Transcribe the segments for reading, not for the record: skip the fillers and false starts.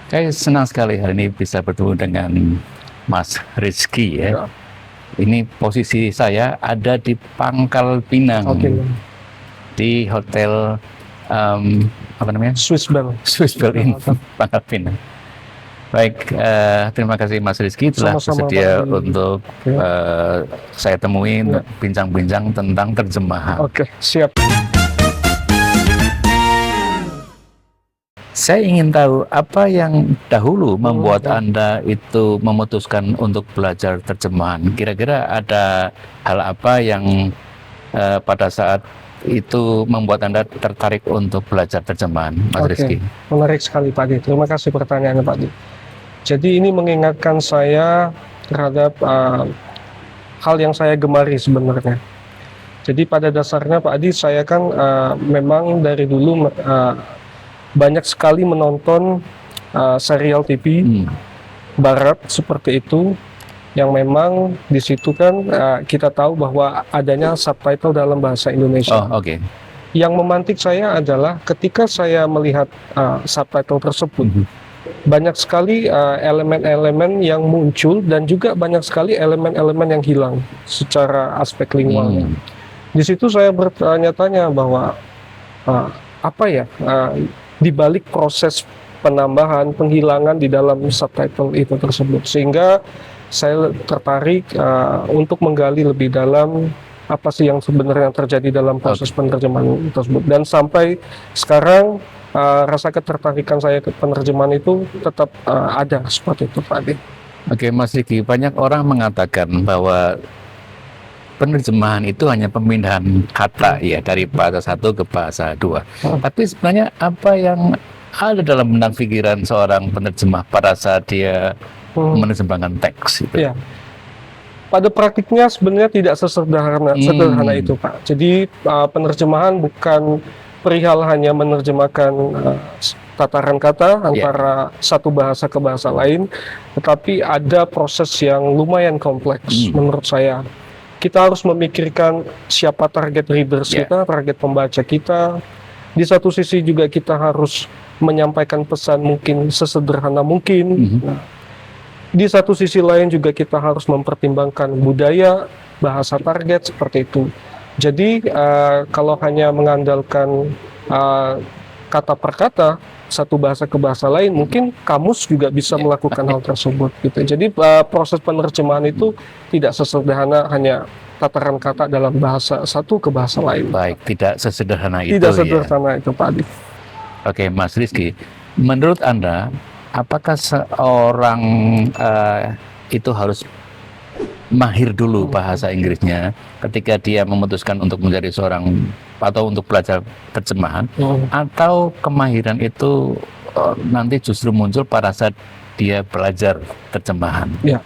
Saya senang sekali hari ini bisa bertemu dengan Mas Rizky ya. Ya. Ini posisi saya ada di Pangkal Pinang, Oke. di hotel apa namanya? Swiss Bell. Swiss Bell Inn, Pangkal Pinang. Baik, terima kasih Mas Rizky telah Sama-sama, bersedia Pak. untuk Oke. saya temui untuk bincang-bincang tentang terjemahan. Oke, siap. Saya ingin tahu apa yang dahulu membuat Anda itu memutuskan untuk belajar terjemahan. Kira-kira ada hal apa yang pada saat itu membuat Anda tertarik untuk belajar terjemahan, Mas Rizky? Menarik sekali Pak Di. Terima kasih pertanyaannya Pak Di. Jadi ini mengingatkan saya terhadap hal yang saya gemari sebenarnya. Jadi pada dasarnya Pak Adi, saya kan memang dari dulu banyak sekali menonton serial TV Barat seperti itu, yang memang di situ kan kita tahu bahwa adanya subtitle dalam bahasa Indonesia. Oh, oke. Yang memantik saya adalah ketika saya melihat subtitle tersebut, banyak sekali elemen-elemen yang muncul dan juga banyak sekali elemen-elemen yang hilang secara aspek lingualnya. Di situ saya bertanya-tanya bahwa apa ya di balik proses penambahan, penghilangan di dalam subtitle itu tersebut, sehingga saya tertarik untuk menggali lebih dalam apa sih yang sebenarnya terjadi dalam proses penerjemahan tersebut. Dan sampai sekarang rasa ketertarikan saya ke penerjemahan itu tetap ada seperti itu Pak Adi. Oke, Mas Rizky, banyak orang mengatakan bahwa penerjemahan itu hanya pemindahan kata ya dari bahasa satu ke bahasa dua. Tapi sebenarnya apa yang ada dalam benak pikiran seorang penerjemah pada saat dia menerjemahkan teks itu? Ya. Pada praktiknya sebenarnya tidak sesederhana itu Pak. Jadi penerjemahan bukan perihal hanya menerjemahkan tataran kata antara satu bahasa ke bahasa lain, tetapi ada proses yang lumayan kompleks menurut saya. Kita harus memikirkan siapa target readers kita, target pembaca kita. Di satu sisi juga kita harus menyampaikan pesan mungkin sesederhana mungkin. Nah, di satu sisi lain juga kita harus mempertimbangkan budaya, bahasa target seperti itu. Jadi kalau hanya mengandalkan kata per kata satu bahasa ke bahasa lain, mungkin kamus juga bisa melakukan hal tersebut gitu. Jadi proses penerjemahan itu tidak sesederhana hanya tataran kata dalam bahasa satu ke bahasa lain. Baik, tidak sesederhana itu. Tidak sederhana itu Pak Adi. Oke, Mas Rizky, menurut Anda apakah seorang itu harus mahir dulu bahasa Inggrisnya ketika dia memutuskan untuk menjadi seorang atau untuk belajar terjemahan, atau kemahiran itu nanti justru muncul pada saat dia belajar terjemahan? Ya,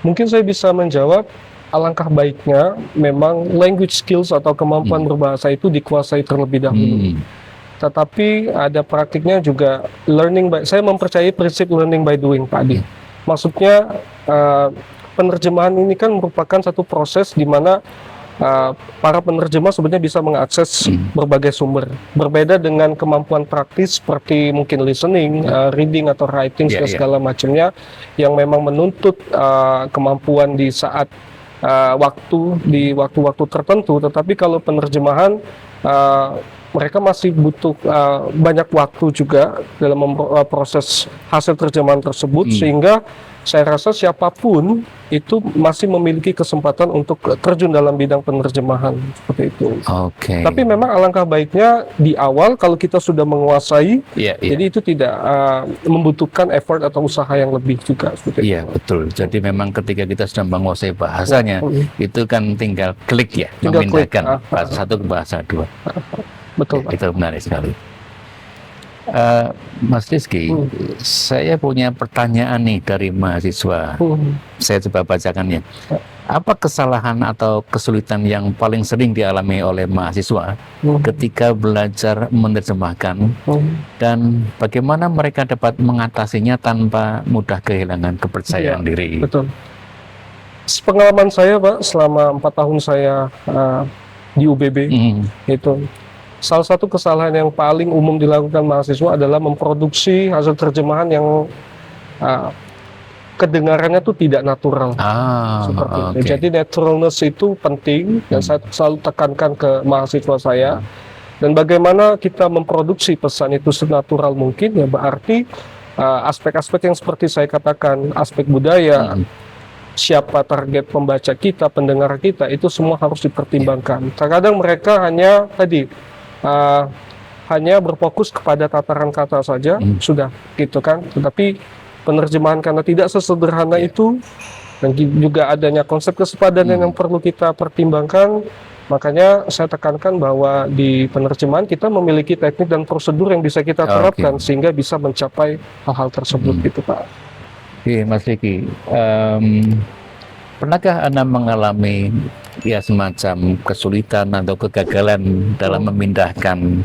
mungkin saya bisa menjawab, alangkah baiknya memang language skills atau kemampuan berbahasa itu dikuasai terlebih dahulu. Tetapi ada praktiknya juga saya mempercayai prinsip learning by doing Pak Adi. Maksudnya penerjemahan ini kan merupakan satu proses di mana para penerjemah sebenarnya bisa mengakses berbagai sumber. Berbeda dengan kemampuan praktis seperti mungkin listening, reading atau writing segala macamnya yang memang menuntut kemampuan di saat di waktu-waktu tertentu. Tetapi kalau penerjemahan mereka masih butuh banyak waktu juga dalam proses hasil terjemahan tersebut, sehingga saya rasa siapapun itu masih memiliki kesempatan untuk terjun dalam bidang penerjemahan seperti itu. Tapi memang alangkah baiknya di awal kalau kita sudah menguasai, jadi itu tidak membutuhkan effort atau usaha yang lebih juga. Iya, betul. Jadi memang ketika kita sudah menguasai bahasanya, itu kan tinggal klik ya, memindahkan bahasa satu ke bahasa dua. Betul, Pak. Itu menarik sekali. Mas Rizky, saya punya pertanyaan nih dari mahasiswa. Saya coba bacakannya. Apa kesalahan atau kesulitan yang paling sering dialami oleh mahasiswa ketika belajar menerjemahkan, dan bagaimana mereka dapat mengatasinya tanpa mudah kehilangan kepercayaan diri? Betul. Pengalaman saya Pak, selama 4 tahun saya di UBB itu, salah satu kesalahan yang paling umum dilakukan mahasiswa adalah memproduksi hasil terjemahan yang kedengarannya tuh tidak natural. Seperti itu. Oke. Jadi naturalness itu penting dan saya selalu tekankan ke mahasiswa saya. Dan bagaimana kita memproduksi pesan itu senatural mungkin, ya berarti aspek-aspek yang seperti saya katakan, aspek budaya, siapa target pembaca kita, pendengar kita, itu semua harus dipertimbangkan. Terkadang mereka hanya hanya berfokus kepada tataran kata saja, sudah gitu kan. Tetapi penerjemahan karena tidak sesederhana itu, dan juga adanya konsep kesepadanan yang perlu kita pertimbangkan. Makanya saya tekankan bahwa di penerjemahan kita memiliki teknik dan prosedur yang bisa kita terapkan sehingga bisa mencapai hal-hal tersebut gitu Pak. Oke, Mas Riki, pernahkah Anda mengalami ya semacam kesulitan atau kegagalan dalam memindahkan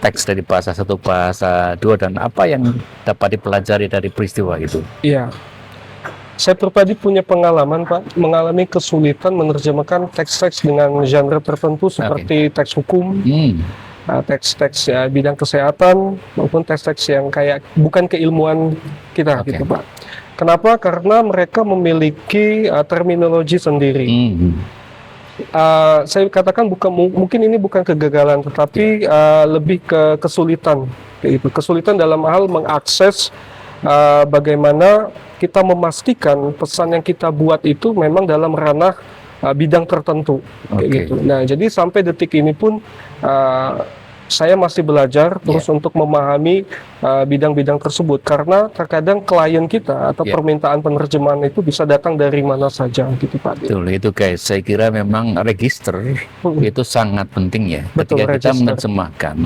teks dari bahasa satu bahasa dua, dan apa yang dapat dipelajari dari peristiwa itu? Iya. Saya pribadi punya pengalaman Pak, mengalami kesulitan menerjemahkan teks-teks dengan genre tertentu seperti teks hukum, teks-teks ya, bidang kesehatan, maupun teks-teks yang kayak bukan keilmuan kita gitu Pak. Kenapa? Karena mereka memiliki terminologi sendiri. Saya katakan mungkin ini bukan kegagalan, tetapi lebih ke kesulitan. Kesulitan dalam hal mengakses bagaimana kita memastikan pesan yang kita buat itu memang dalam ranah bidang tertentu, gitu. Nah, jadi sampai detik ini pun saya masih belajar terus untuk memahami bidang-bidang tersebut, karena terkadang klien kita atau permintaan penerjemahan itu bisa datang dari mana saja, gitu Pak. Betul, itu guys, saya kira memang register itu sangat penting ya. Betul, ketika kita menerjemahkan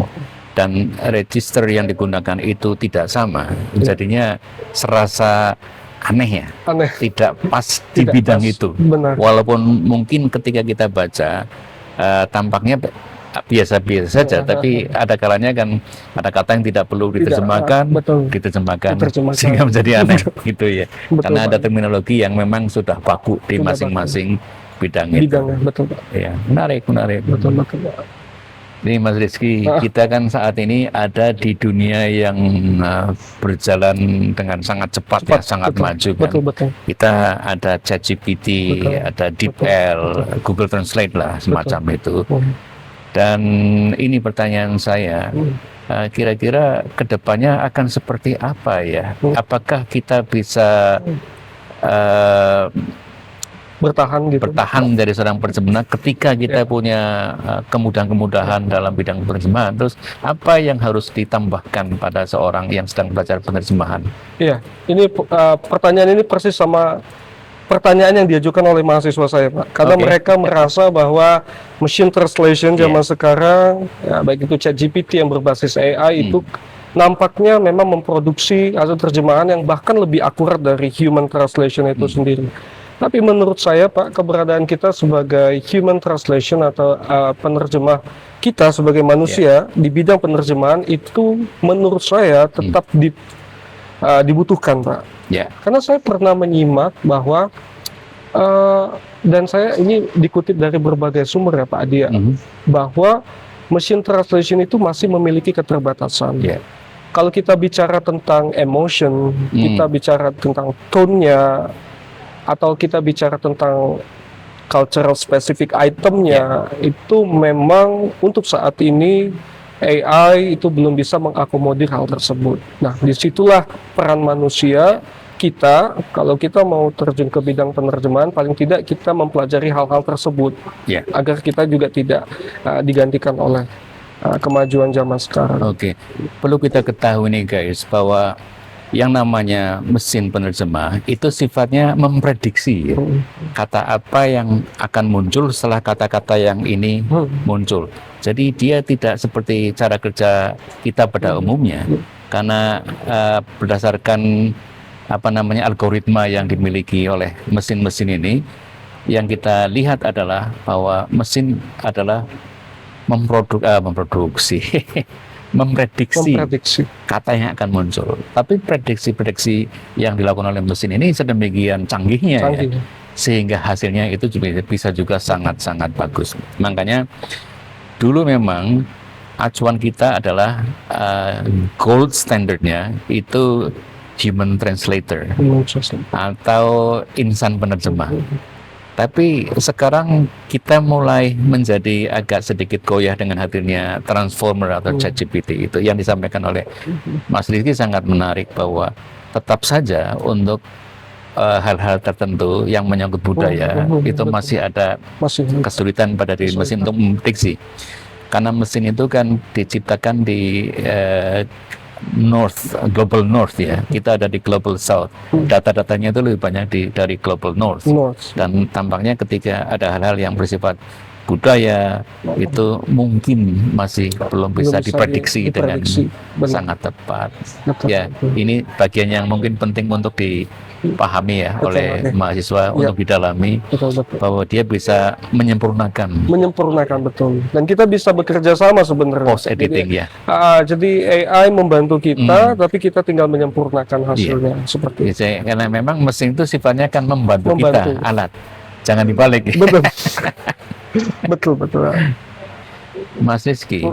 dan register yang digunakan itu tidak sama, jadinya serasa aneh ya, tidak pas di bidang itu. Benar. Walaupun mungkin ketika kita baca tampaknya biasa-biasa saja, tapi ada kalanya kan ada kata yang tidak perlu diterjemahkan, diterjemahkan sehingga menjadi aneh gitu ya. Karena ada terminologi yang memang sudah baku di masing-masing bidang itu. Betul Pak. Ya, menarik. Betul. Ini Mas Rizky, kita kan saat ini ada di dunia yang berjalan dengan sangat cepat ya, sangat maju kan. Betul. Kita ada ChatGPT, ada DeepL, Google Translate lah, semacam itu. Dan ini pertanyaan saya, kira-kira kedepannya akan seperti apa ya? Apakah kita bisa bertahan dari seorang penerjemah ketika kita punya kemudahan-kemudahan dalam bidang penerjemahan? Terus apa yang harus ditambahkan pada seorang yang sedang belajar penerjemahan? Iya, ini pertanyaan ini persis sama pertanyaan yang diajukan oleh mahasiswa saya Pak, karena mereka merasa bahwa machine translation zaman sekarang, ya, baik itu ChatGPT yang berbasis AI itu nampaknya memang memproduksi hasil terjemahan yang bahkan lebih akurat dari human translation itu sendiri. Tapi menurut saya Pak, keberadaan kita sebagai human translation atau penerjemah kita sebagai manusia di bidang penerjemahan itu menurut saya tetap dibutuhkan Pak. Karena saya pernah menyimak bahwa dan saya ini dikutip dari berbagai sumber ya Pak Adia, bahwa machine translation itu masih memiliki keterbatasan. Kalau kita bicara tentang emotion, kita bicara tentang tone-nya, atau kita bicara tentang cultural specific itemnya, itu memang untuk saat ini AI itu belum bisa mengakomodir hal tersebut. Nah, disitulah peran manusia kita, kalau kita mau terjun ke bidang penerjemahan, paling tidak kita mempelajari hal-hal tersebut, agar kita juga tidak digantikan oleh kemajuan zaman sekarang. Perlu kita ketahui nih guys, bahwa yang namanya mesin penerjemah itu sifatnya memprediksi kata apa yang akan muncul setelah kata-kata yang ini muncul. Jadi dia tidak seperti cara kerja kita pada umumnya, karena berdasarkan algoritma yang dimiliki oleh mesin-mesin ini, yang kita lihat adalah bahwa mesin adalah memprediksi kata yang akan muncul. Tapi prediksi-prediksi yang dilakukan oleh mesin ini sedemikian canggihnya ya, sehingga hasilnya itu juga bisa juga sangat-sangat bagus. Makanya dulu memang acuan kita adalah gold standardnya itu human translator atau insan penerjemah. Tapi sekarang kita mulai menjadi agak sedikit goyah dengan hadirnya transformer atau ChatGPT itu yang disampaikan oleh Mas Rizky sangat menarik bahwa tetap saja untuk hal-hal tertentu yang menyangkut budaya itu masih ada kesulitan pada diri mesin untuk memprediksi. Karena mesin itu kan diciptakan di global north ya, kita ada di global south. Data-datanya itu lebih banyak dari global north. Dan tampaknya ketika ada hal-hal yang bersifat budaya itu mungkin masih belum bisa diprediksi dengan sangat tepat. Ya, ini bagian yang mungkin penting untuk dipahami ya oleh mahasiswa untuk didalami bahwa dia bisa menyempurnakan betul, dan kita bisa bekerja sama sebenarnya post editing ya. Jadi AI membantu kita, tapi kita tinggal menyempurnakan hasilnya seperti itu. Karena memang mesin itu sifatnya kan membantu kita, alat, jangan dibalik. Betul. Mas Rizky,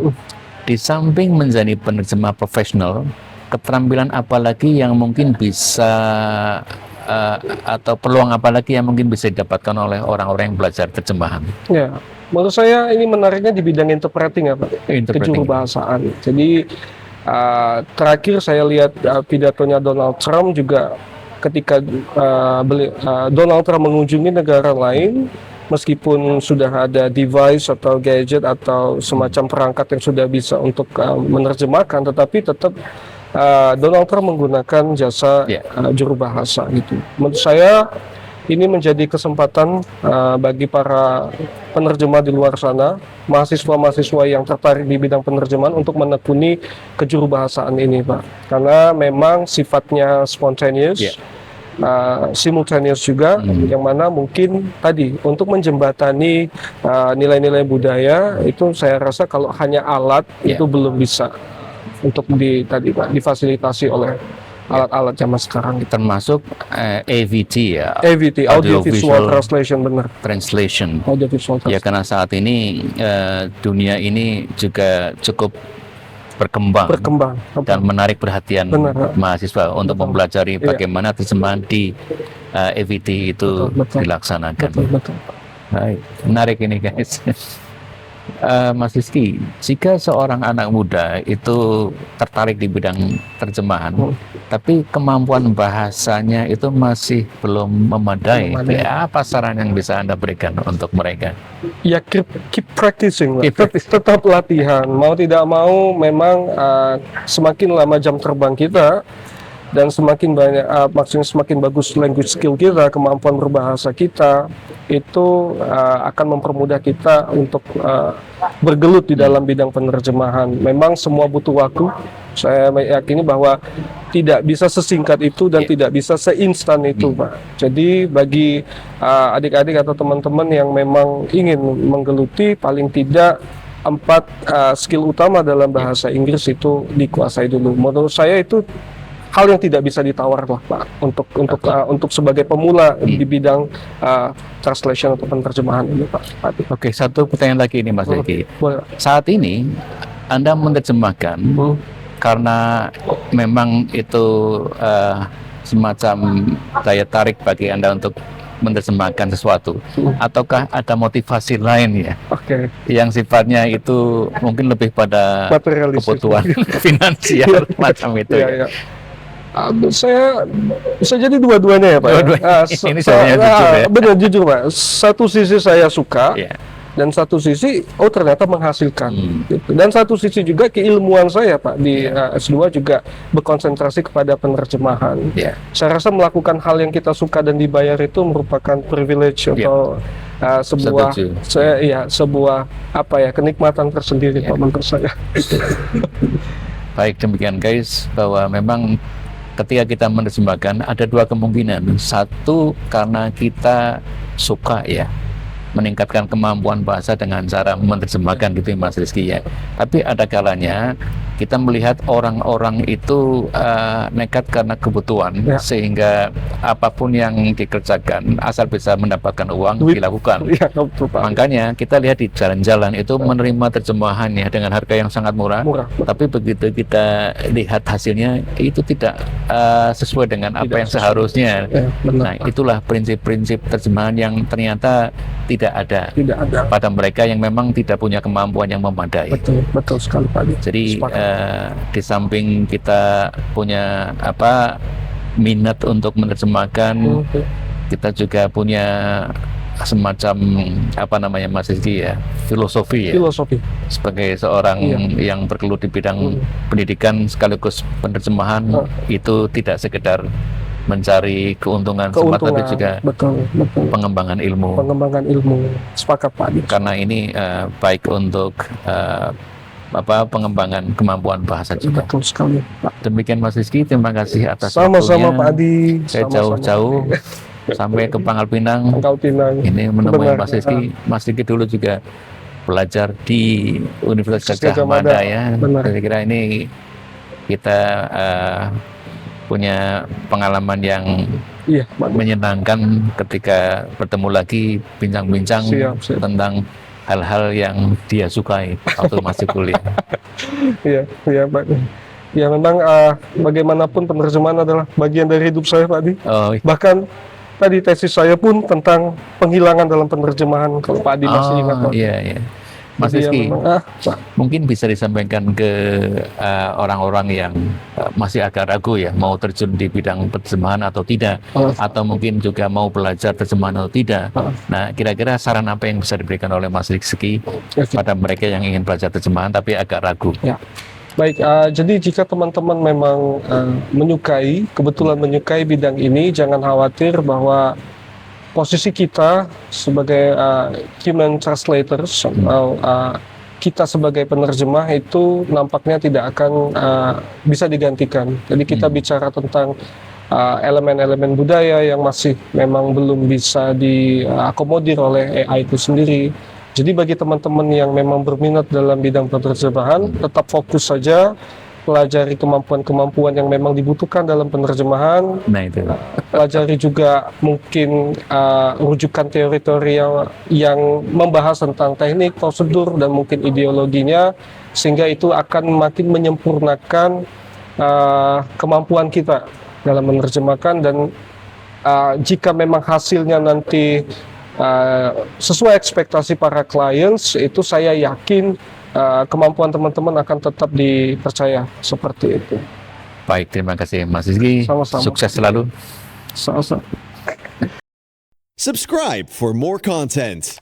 di samping menjadi penerjemah profesional, keterampilan apa lagi yang mungkin bisa atau peluang apa lagi yang mungkin bisa didapatkan oleh orang-orang yang belajar terjemahan? Ya, menurut saya ini menariknya di bidang interpreting ya Pak, kejurubahasaan. Jadi terakhir saya lihat pidatonya Donald Trump juga ketika Donald Trump mengunjungi negara lain, meskipun sudah ada device atau gadget atau semacam perangkat yang sudah bisa untuk menerjemahkan, tetapi tetap Donald Trump menggunakan jasa juru bahasa gitu. Menurut saya ini menjadi kesempatan bagi para penerjemah di luar sana, mahasiswa-mahasiswa yang tertarik di bidang penerjemahan untuk menekuni kejurubahasaan ini, Pak. Karena memang sifatnya spontaneous, simultaneous juga, yang mana mungkin tadi untuk menjembatani nilai-nilai budaya itu saya rasa kalau hanya alat itu belum bisa untuk difasilitasi oleh alat-alat zaman sekarang. Termasuk AVT ya. AVT, Audio Visual Translation, benar. Translation. Audio Visual Translation. Ya, karena saat ini dunia ini juga cukup berkembang dan menarik perhatian mahasiswa untuk mempelajari bagaimana terjemahan di AVT itu dilaksanakan. Betul. Baik, menarik ini guys. Mas Rizky, jika seorang anak muda itu tertarik di bidang terjemahan, tapi kemampuan bahasanya itu masih belum memadai, ya apa saran yang bisa Anda berikan untuk mereka? Ya keep practicing, tetap latihan. Mau tidak mau, memang semakin lama jam terbang kita dan semakin banyak, maksudnya semakin bagus language skill kita, kemampuan berbahasa kita, itu akan mempermudah kita untuk bergelut di dalam bidang penerjemahan. Memang semua butuh waktu. Saya meyakini bahwa tidak bisa sesingkat itu dan tidak bisa seinstan itu, Pak. Jadi bagi adik-adik atau teman-teman yang memang ingin menggeluti, paling tidak 4 skill utama dalam bahasa Inggris itu dikuasai dulu. Menurut saya itu hal yang tidak bisa ditawar lah, Pak, untuk sebagai pemula di bidang translation atau penerjemahan ini, Pak. Oke, satu pertanyaan lagi ini Mas Rizky. Saat ini Anda menerjemahkan karena memang itu semacam daya tarik bagi Anda untuk menerjemahkan sesuatu, ataukah ada motivasi lain ya? Yang sifatnya itu mungkin lebih pada kebutuhan finansial macam itu ya? Saya bisa jadi dua-duanya ya Pak. Ini saya jujur ya. Benar, jujur Pak. Satu sisi saya suka, dan satu sisi ternyata menghasilkan. Gitu. Dan satu sisi juga keilmuan saya Pak di S2 juga berkonsentrasi kepada penerjemahan. Saya rasa melakukan hal yang kita suka dan dibayar itu merupakan privilege atau sebuah kenikmatan tersendiri Pak menurut saya. Baik, demikian guys, bahwa memang ketika kita menerjemahkan ada 2 kemungkinan. Satu, karena kita suka ya, meningkatkan kemampuan bahasa dengan cara menerjemahkan gitu Mas Rizky ya. Tapi ada kalanya kita melihat orang-orang itu nekat karena kebutuhan, Ya. sehingga apapun yang dikerjakan asal bisa mendapatkan uang Duit. dilakukan. Iya, betul Pak. Makanya kita lihat di jalan-jalan itu menerima terjemahannya dengan harga yang sangat murah. Murah. Tapi begitu kita lihat hasilnya itu tidak sesuai dengan apa Tidak yang sesuai. seharusnya. Ya, benar, Nah, Pak. itulah prinsip-prinsip terjemahan yang ternyata tidak ada Tidak ada. pada mereka yang memang tidak punya kemampuan yang memadai. Betul sekali Pak Adi. Jadi Sepakat. di samping kita punya minat untuk menerjemahkan, kita juga punya semacam Mas Rizky ya, filosofi ya, Filosofi. sebagai seorang Iya. yang bergelut di bidang pendidikan sekaligus penerjemahan, itu tidak sekedar mencari keuntungan semata, tapi juga betul. pengembangan ilmu. Pengembangan ilmu. Sepakat Pak Adi. Karena ini baik untuk pengembangan kemampuan bahasa juga. Betul sekali Pak. Demikian Mas Rizky, terima kasih atas Sama-sama waktunya. Pak Adi. Saya Sama-sama. jauh-jauh sampai ke Pangkal Pinang. Pangkal Pinang. Ini menemui Benar. Mas Rizky. Mas Rizky dulu juga belajar di Universitas Gajah Gajah Mada Mada. ya. Benar. Saya kira ini kita punya pengalaman yang Iya, Pak. menyenangkan ketika bertemu lagi bincang-bincang Siap. tentang hal-hal yang dia sukai waktu masih kuliah. Iya Pak. Ya memang bagaimanapun penerjemahan adalah bagian dari hidup saya Pak Adi. Oh, Bahkan tadi tesis saya pun tentang penghilangan dalam penerjemahan, kalau Pak Adi masih ingat Pak. iya. Mas Jadi ya Rizky, memang, Pak. mungkin bisa disampaikan ke orang-orang yang masih agak ragu ya, mau terjun di bidang penerjemahan atau tidak, atau mungkin juga mau belajar terjemahan atau tidak. Nah, kira-kira saran apa yang bisa diberikan oleh Mas Rizky pada mereka yang ingin belajar terjemahan tapi agak ragu? Ya. Baik, jadi jika teman-teman memang kebetulan menyukai bidang ini, jangan khawatir bahwa posisi kita sebagai human translators atau kita sebagai penerjemah itu nampaknya tidak akan bisa digantikan. Jadi kita bicara tentang elemen-elemen budaya yang masih memang belum bisa diakomodir oleh AI itu sendiri. Jadi bagi teman-teman yang memang berminat dalam bidang penerjemahan, tetap fokus saja, pelajari kemampuan-kemampuan yang memang dibutuhkan dalam penerjemahan. Nah, itu. Pelajari juga mungkin rujukan teori-teori yang membahas tentang teknik, prosedur, dan mungkin ideologinya, sehingga itu akan makin menyempurnakan kemampuan kita dalam menerjemahkan. Dan jika memang hasilnya nanti sesuai ekspektasi para clients, itu saya yakin kemampuan teman-teman akan tetap dipercaya seperti itu. Baik, terima kasih Mas Rizky. Sama-sama. Sukses selalu. Sama-sama. Subscribe for more content.